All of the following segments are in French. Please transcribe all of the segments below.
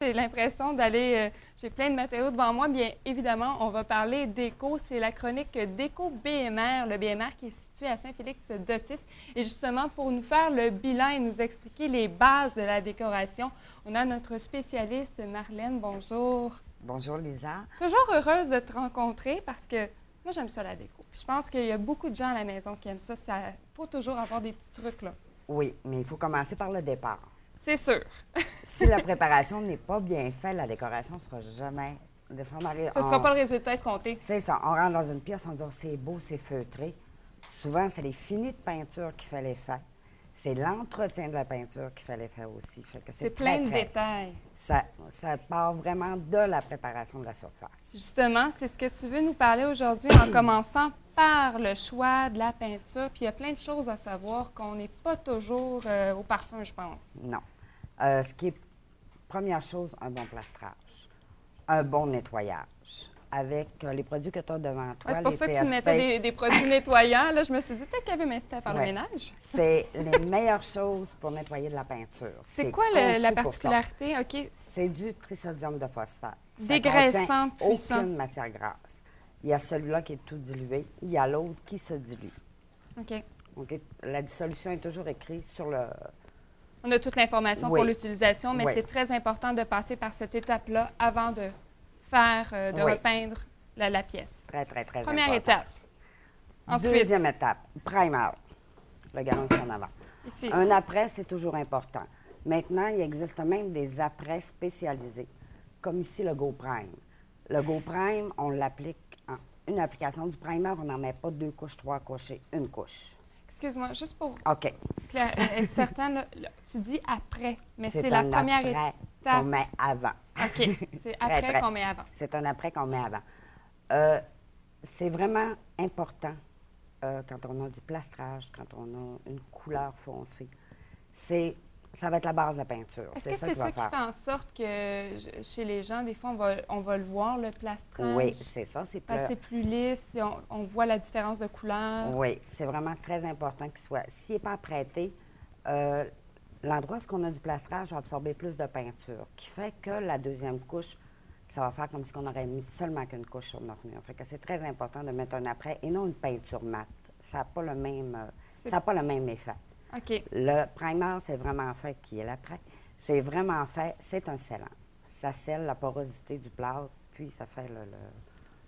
J'ai l'impression d'aller, j'ai plein de matériaux devant moi. Bien évidemment, on va parler déco. C'est la chronique Déco BMR, le BMR qui est situé à Saint-Félix-d'Otis. Et justement, pour nous faire le bilan et nous expliquer les bases de la décoration, on a notre spécialiste Marlène. Bonjour. Bonjour Lisa. Toujours heureuse de te rencontrer parce que moi, j'aime ça la déco. Puis je pense qu'il y a beaucoup de gens à la maison qui aiment ça. Il faut toujours avoir des petits trucs là. Oui, mais il faut commencer par le départ. C'est sûr. Si la préparation n'est pas bien faite, la décoration ne sera jamais... Des fois, Ce ne sera pas le résultat escompté. C'est ça. On rentre dans une pièce, on dit oh, c'est beau, c'est feutré. Souvent, c'est les finis de peinture qui fait l'effet. C'est l'entretien de la peinture qui fait l'effet aussi. C'est plein de détails. Ça part vraiment de la préparation de la surface. Justement, c'est ce que tu veux nous parler aujourd'hui en commençant par le choix de la peinture. Puis il y a plein de choses à savoir qu'on n'est pas toujours au parfum, je pense. Non. Ce qui est, première chose, un bon plastrage, un bon nettoyage. Avec les produits que tu as devant toi, c'est pour ça que tu mettais des produits nettoyants. Là, je me suis dit peut-être qu'elle veut m'inciter à faire le ménage. C'est les meilleures choses pour nettoyer de la peinture. C'est quoi la particularité? OK. C'est du trisodium de phosphate. Dégraissant, puissant. Aucune matière grasse. Il y a celui-là qui est tout dilué. Il y a l'autre qui se dilue. OK. OK. La dissolution est toujours écrite sur le... On a toute l'information pour l'utilisation, mais c'est très important de passer par cette étape-là avant de faire, de repeindre la pièce. Très, très, très Première important. étape. Ensuite. Deuxième étape, primer. Le galon en avant. Ici. Un après, c'est toujours important. Maintenant, il existe même des après spécialisés, comme ici le Go Prime. Le Go Prime, on l'applique en une application du primer, on n'en met pas 2 couches, 3 couches, et une couche. Excuse-moi, juste pour OK. être certaine, tu dis après, mais c'est la un première après étape qu'on met avant. OK. C'est après qu'on met avant. C'est un après qu'on met avant. C'est vraiment important quand on a du plastrage, quand on a une couleur foncée. Ça va être la base de la peinture. Est-ce que c'est ça qui fait en sorte que chez les gens, des fois, on va le voir, le plastrage? Oui, c'est ça. C'est plus lisse, on voit la différence de couleur. Oui, c'est vraiment très important qu'il soit. S'il n'est pas apprêté, l'endroit où on a du plastrage va absorber plus de peinture, qui fait que la deuxième couche, ça va faire comme si on aurait mis seulement qu'une couche sur notre mur. Fait que c'est très important de mettre un après et non une peinture mate. Ça n'a pas le même effet. OK. Le primer, c'est vraiment fait qui est l'après. C'est vraiment fait, c'est un scellant. Ça scelle la porosité du plâtre, puis ça fait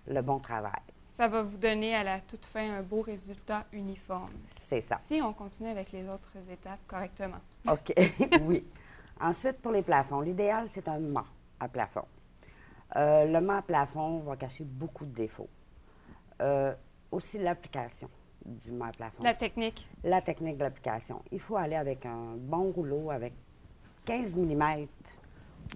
le bon travail. Ça va vous donner à la toute fin un beau résultat uniforme. C'est ça. Si on continue avec les autres étapes correctement. OK, oui. Ensuite, pour les plafonds, l'idéal, c'est un mât à plafond. Le mât à plafond va cacher beaucoup de défauts. Aussi l'application du mât à plafond. La technique. La technique de l'application. Il faut aller avec un bon rouleau avec 15 mm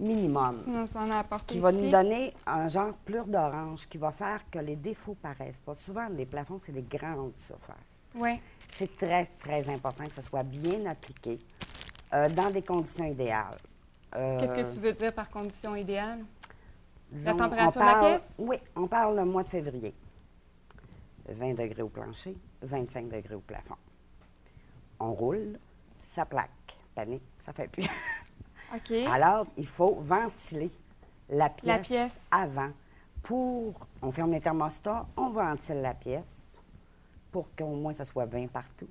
minimum. Sinon, ça en a apporté qui va nous donner un genre plure d'orange qui va faire que les défauts paraissent pas. Souvent, les plafonds, c'est des grandes surfaces. Oui. C'est très, très important que ce soit bien appliqué dans des conditions idéales. Qu'est-ce que tu veux dire par conditions idéales? Disons, la température de la pièce? Oui, on parle le mois de février. 20 degrés au plancher, 25 degrés au plafond. On roule, ça plaque. Panique, ça fait plus. OK. Alors, il faut ventiler la pièce avant. On ferme les thermostats, on ventile la pièce pour qu'au moins ça soit 20 partout.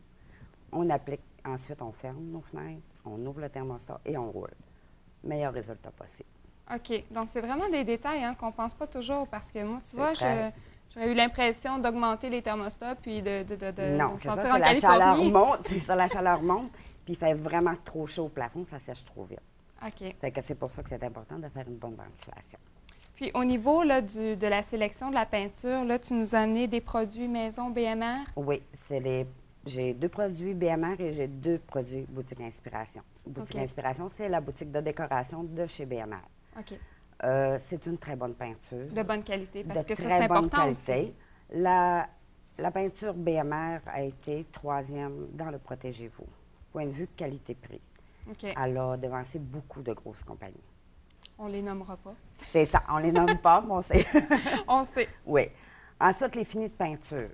On applique, ensuite on ferme nos fenêtres, on ouvre le thermostat et on roule. Meilleur résultat possible. OK. Donc, c'est vraiment des détails qu'on ne pense pas toujours parce que moi, tu vois, j'aurais eu l'impression d'augmenter les thermostats puis de non, c'est ça, la chaleur monte. C'est ça, la chaleur monte, puis il fait vraiment trop chaud au plafond, ça sèche trop vite. OK. Fait que c'est pour ça que c'est important de faire une bonne ventilation. Puis, au niveau là, de la sélection de la peinture, là, tu nous as amené des produits maison BMR? Oui, j'ai 2 produits BMR et j'ai 2 produits Boutique Inspiration. Boutique Inspiration, c'est la boutique de décoration de chez BMR. OK. C'est une très bonne peinture. De bonne qualité, parce que ça, c'est important qualité. aussi. La peinture BMR a été 3e dans le Protégez-vous. Point de vue qualité-prix. OK. Elle a devancé beaucoup de grosses compagnies. On les nommera pas. C'est ça. On les nomme pas, mais on sait. On sait. Oui. Ensuite, les finis de peinture.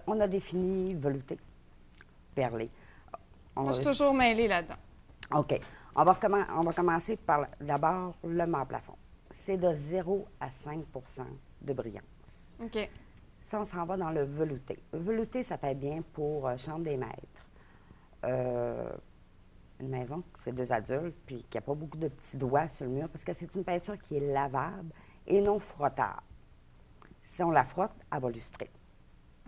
On a des finis veloutés, perlés. Moi, je suis toujours mêlée là-dedans. OK. On va commencer par d'abord le mât plafond. C'est de 0 à 5 de brillance. OK. Si on s'en va dans le velouté. Velouté, ça fait bien pour chambre des maîtres. Une maison, c'est 2 adultes, puis qu'il n'y a pas beaucoup de petits doigts sur le mur, parce que c'est une peinture qui est lavable et non frottable. Si on la frotte, elle va lustrer.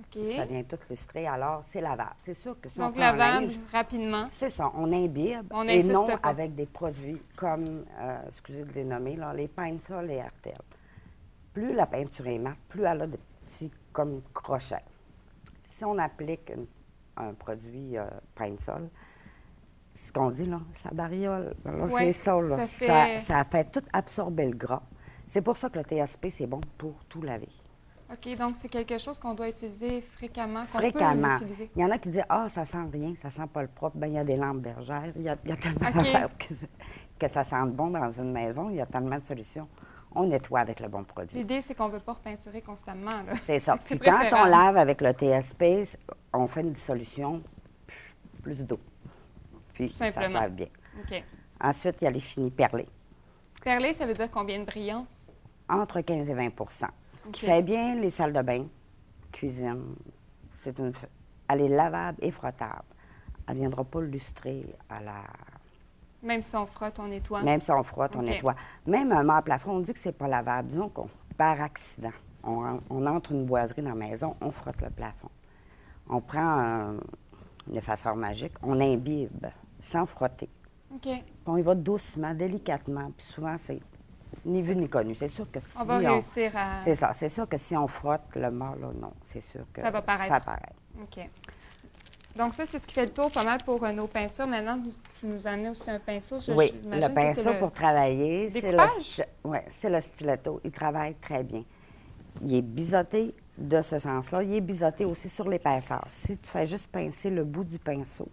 OK. Ça vient tout lustrer, alors c'est lavable. C'est sûr que si on Donc, prend un lavable linge, rapidement. c'est ça, on imbibe, On et n'insiste non pas. avec des produits comme, excusez de les nommer, là, les Pine-Sol et Artel. Plus la peinture est mate, plus elle a de petits comme crochets. Si on applique un produit Pine-Sol, ce qu'on dit, là, ça bariole. Alors, Ouais, c'est ça, là. ça fait- Ça fait tout absorber le gras. C'est pour ça que le TSP, c'est bon pour tout laver. OK, donc c'est quelque chose qu'on doit utiliser fréquemment, qu'on Fréquemment. peut l'utiliser. Il y en a qui disent, ah, ça sent rien, ça sent pas le propre. Bien, il y a des lampes bergères. Il y a tellement OK. d'affaires que ça sente bon dans une maison. Il y a tellement de solutions. On nettoie avec le bon produit. L'idée, c'est qu'on ne veut pas repeinturer constamment. Là. C'est ça. C'est Puis quand on préférable. lave avec le TSP, on fait une dissolution plus d'eau. Puis Tout ça se simplement. lave bien. OK. Ensuite, il y a les finis perlés. Perlé, ça veut dire combien de brillance? Entre 15 et 20 qui OK. fait bien les salles de bain, cuisine. Elle est lavable et frottable. Elle ne viendra pas lustrer à la... Même si on frotte, on nettoie. Même si on frotte, on OK. nettoie. Même un mât plafond, on dit que c'est pas lavable. Disons qu'on, par accident, on entre une boiserie dans la maison, on frotte le plafond. On prend un effaceur magique, on imbibe sans frotter. OK. Puis on y va doucement, délicatement. Puis souvent, c'est ni vu ni connu. C'est sûr que si On va réussir à... C'est ça. C'est sûr que si on frotte le mât, là, non. C'est sûr que Ça va paraître. ça paraît. OK. Donc ça, c'est ce qui fait le tour pas mal pour nos peintures. Maintenant, tu nous as amené aussi un pinceau. Oui, j'imagine le que c'est pinceau pour travailler, découpage? c'est le stiletto. Il travaille très bien. Il est biseauté de ce sens-là. Il est biseauté aussi sur l'épaisseur. Si tu fais juste pincer le bout du pinceau,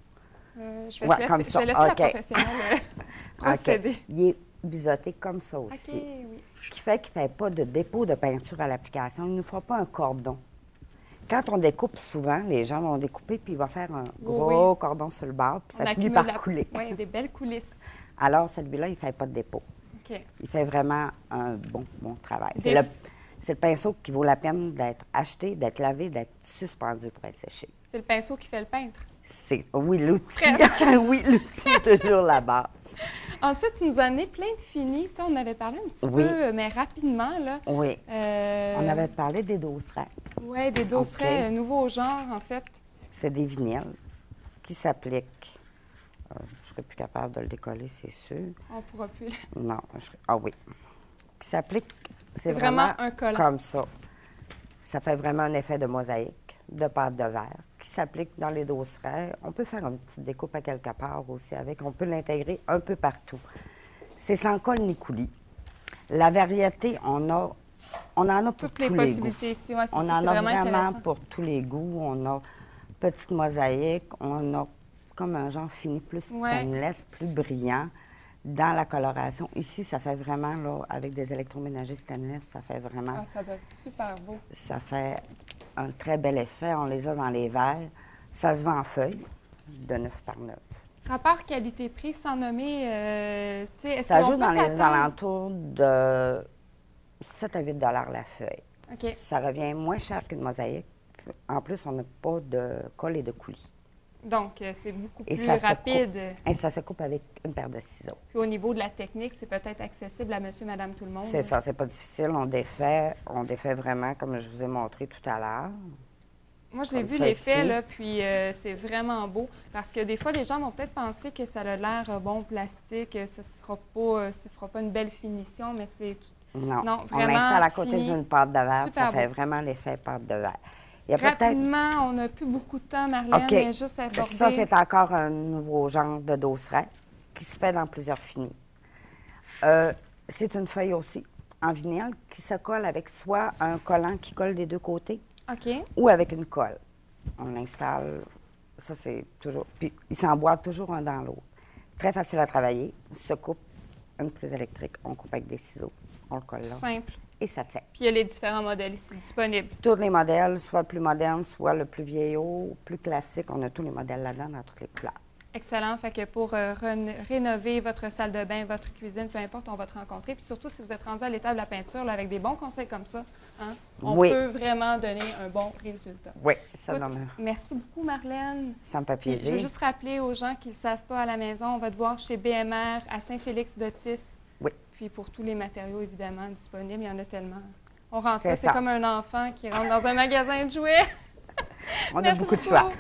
je vais Ouais, te laisser, comme je ça. vais laisser la OK. professionnelle procéder. OK, il est biseauté comme ça OK, aussi. oui. Ce qui fait qu'il ne fait pas de dépôt de peinture à l'application. Il ne nous fera pas un cordon. Quand on découpe souvent, les gens vont découper, puis il va faire un gros cordon sur le bord, puis ça finit par couler. Oui, des belles coulisses. Alors, celui-là, il ne fait pas de dépôt. OK. Il fait vraiment un bon travail. Des- C'est le pinceau qui vaut la peine d'être acheté, d'être lavé, d'être suspendu pour être séché. C'est le pinceau qui fait le peintre. Oui, l'outil. Presque. Oui, l'outil est toujours la base. Ensuite, tu nous as amené plein de finis. Ça, on avait parlé un petit Oui. peu, mais rapidement, là. Oui. On avait parlé des dosserets. Oui, des dosseraits OK. nouveaux genre, en fait. C'est des vinyles qui s'appliquent. Je ne serais plus capable de le décoller, c'est sûr. On pourra plus. Non, ah oui. Qui s'applique, c'est Vraiment vraiment un collant. comme ça. Ça fait vraiment un effet de mosaïque, de pâte de verre, qui s'applique dans les dosserets. On peut faire une petite découpe à quelque part aussi avec. On peut l'intégrer un peu partout. C'est sans colle ni coulis. La variété, on en a pour Toutes tous les les goûts. possibilités ici. Ouais, On c'est en a vraiment vraiment intéressant. pour tous les goûts. On a petite mosaïque, on a comme un genre fini plus Ouais. stainless, plus brillant dans la coloration. Ici, ça fait vraiment, là, avec des électroménagers stainless, ça fait vraiment, Ah, ça doit être super beau. ça fait un très bel effet. On les a dans les verres. Ça se vend en feuilles de 9 par 9. Rapport qualité-prix, sans nommer, tu sais, est-ce Ça qu'on joue peut dans les s'attendre- alentours de 7 à 8 la feuille. OK. Ça revient moins cher qu'une mosaïque. En plus, on n'a pas de colle et de coulis. Donc, c'est beaucoup Et plus ça se rapide. Et ça se coupe avec une paire de ciseaux. Puis au niveau de la technique, c'est peut-être accessible à monsieur, madame, tout le monde. C'est ça, c'est pas difficile. On défait vraiment comme je vous ai montré tout à l'heure. Moi, je l'ai Comme vu ça l'effet, ici. là, puis c'est vraiment beau. Parce que des fois, les gens vont peut-être penser que ça a l'air plastique, ça fera pas une belle finition, mais c'est... Non, Non, on vraiment l'installe à côté fini. d'une pâte de verre, puis ça Super fait beau. vraiment l'effet pâte de verre. Il y a peut-être... Rapidement, on n'a plus beaucoup de temps, Marlène, OK. mais juste aborder... Ça, c'est encore un nouveau genre de dosseret qui se fait dans plusieurs finis. C'est une feuille aussi en vinyle qui se colle avec soit un collant qui colle des deux côtés OK. ou avec une colle. On l'installe, ça c'est toujours... Puis il s'emboîte toujours un dans l'autre. Très facile à travailler, se coupe une prise électrique, on coupe avec des ciseaux, on le colle Tout là simple. et ça tient. Puis il y a les différents modèles ici disponibles. Tous les modèles, soit le plus moderne, soit le plus vieillot, plus classique, on a tous les modèles là-dedans dans toutes les couleurs. Excellent. Fait que pour rénover votre salle de bain, votre cuisine, peu importe, on va te rencontrer. Puis surtout, si vous êtes rendu à l'étape de la peinture, là, avec des bons conseils comme ça, hein, on Oui. peut vraiment donner un bon résultat. Oui, ça Écoute, donne. merci beaucoup, Marlène. Ça me fait Puis, je veux plaisir. juste rappeler aux gens qui ne le savent pas à la maison, on va te voir chez BMR à Saint-Félix-d'Otis. Oui. Puis pour tous les matériaux, évidemment, disponibles, il y en a tellement. On rentre C'est là, c'est ça. comme un enfant qui rentre dans un magasin de jouets. On a Merci beaucoup de choix. beaucoup.